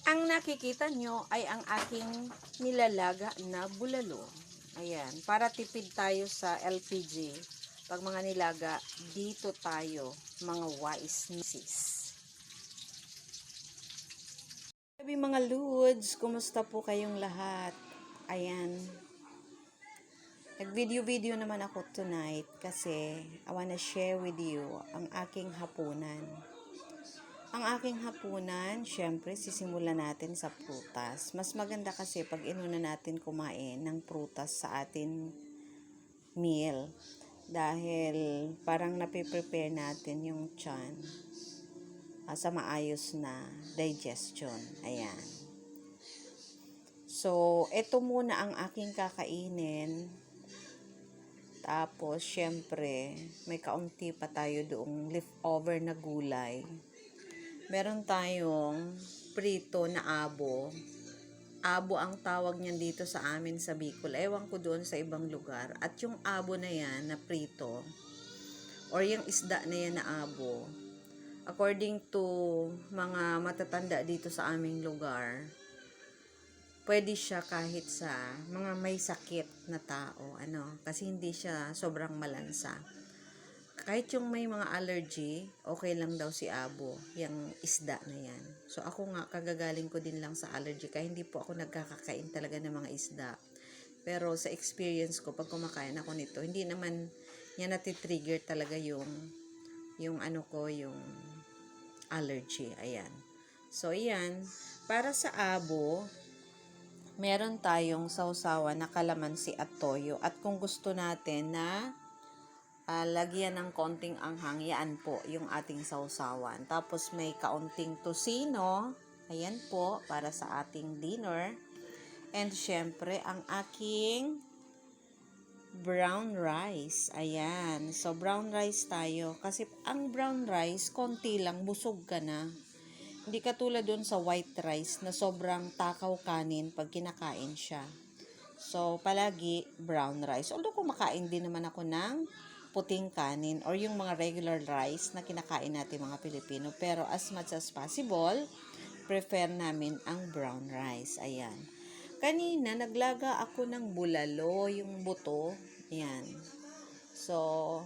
Ang nakikita nyo ay ang aking nilalaga na bulalo. Ayan, para tipid tayo sa LPG. Pag mga nilaga, dito tayo, mga wise misis. Sabi mga Lods, kumusta po kayong lahat? Ayan, nag-video naman ako tonight kasi I wanna share with you ang aking hapunan. Ang aking hapunan, syempre, sisimulan natin sa prutas. Mas maganda kasi pag inuna natin kumain ng prutas sa atin meal. Dahil parang napiprepare natin yung tiyan sa maayos na digestion. Ayan. So, ito muna ang aking kakainin. Tapos, syempre, may kaunti pa tayo doong leftover na gulay. Meron tayong prito na abo. Abo ang tawag niyan dito sa amin sa Bicol. Ewan ko doon sa ibang lugar. At yung abo na yan, na prito, or yung isda na yan na abo, according to mga matatanda dito sa aming lugar, pwede siya kahit sa mga may sakit na tao. Kasi hindi siya sobrang malansa. Kahit yung may mga allergy, okay lang daw si abo, yung isda na yan. So ako nga, kagagaling ko din lang sa allergy, kaya hindi po ako nagkakakain talaga ng mga isda. Pero sa experience ko, pag kumakain ako nito, hindi naman yan natitrigger talaga yung allergy. Ayan. So, ayan. Para sa abo, meron tayong sausawan na kalamansi at toyo. At kung gusto natin na lagyan ng konting anghang, yan po yung ating sausawan. Tapos may kaunting tosino, ayan po, para sa ating dinner. And syempre, ang aking brown rice. Ayan. So, brown rice tayo. Kasi ang brown rice, konti lang, busog ka na. Hindi katulad dun sa white rice na sobrang takaw kanin pag kinakain siya. So, palagi brown rice. Although kumakain din naman ako ng puting kanin or yung mga regular rice na kinakain natin mga Pilipino. Pero as much as possible, prefer namin ang brown rice. Ayan. Kanina, naglaga ako ng bulalo, yung buto. Ayan. So,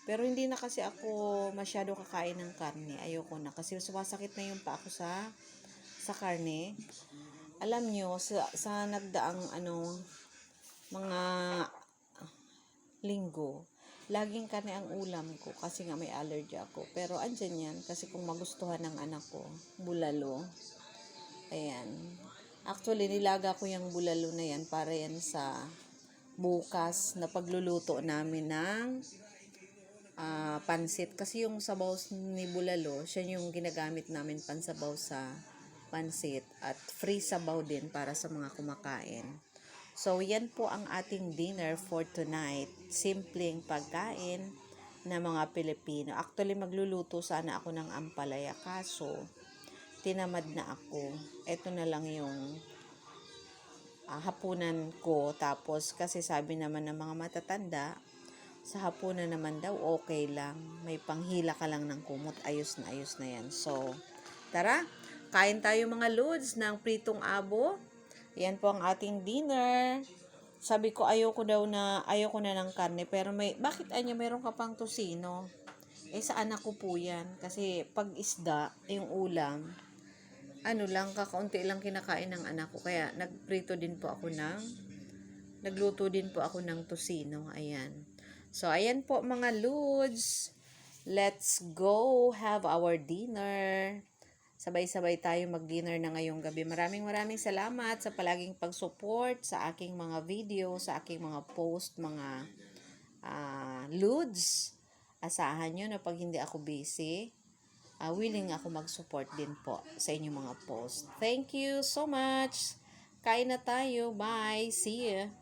pero hindi na kasi ako masyado kakain ng karne. Ayoko na. Kasi sumasakit na yung pa ako sa karne. Alam nyo, sa nagdaang mga linggo, laging karne ang ulam ko kasi nga may allergy ako. Pero andyan yan kasi kung magustuhan ng anak ko, bulalo. Ayan. Actually, nilaga ko yung bulalo na yan para yan sa bukas na pagluluto namin ng pansit. Kasi yung sabaw ni bulalo, siya yung ginagamit namin pansabaw sa pansit. At free sabaw din para sa mga kumakain. So, yan po ang ating dinner for tonight. Simpleng pagkain na mga Pilipino. Actually, magluluto sana ako ng ampalaya. Kaso, tinamad na ako. Ito na lang yung hapunan ko. Tapos, kasi sabi naman ng mga matatanda, sa hapunan naman daw, okay lang. May panghila ka lang ng kumot. Ayos na yan. So, tara, kain tayo mga Lods ng pritong abo. Yan po ang ating dinner. Sabi ko ayoko na ng karne. Pero bakit meron ka pang tosino? Sa anak ko po yan. Kasi pag isda, yung ulam, kakaunti lang kinakain ng anak ko. Kaya nagluto din po ako ng tosino. Ayan. So, ayan po mga Lods. Let's go have our dinner. Sabay-sabay tayo mag-dinner na ngayong gabi. Maraming salamat sa palaging pag-support sa aking mga video, sa aking mga post, mga Lods. Asahan nyo na pag hindi ako busy, willing ako mag-support din po sa inyong mga post. Thank you so much. Kain na tayo. Bye. See you.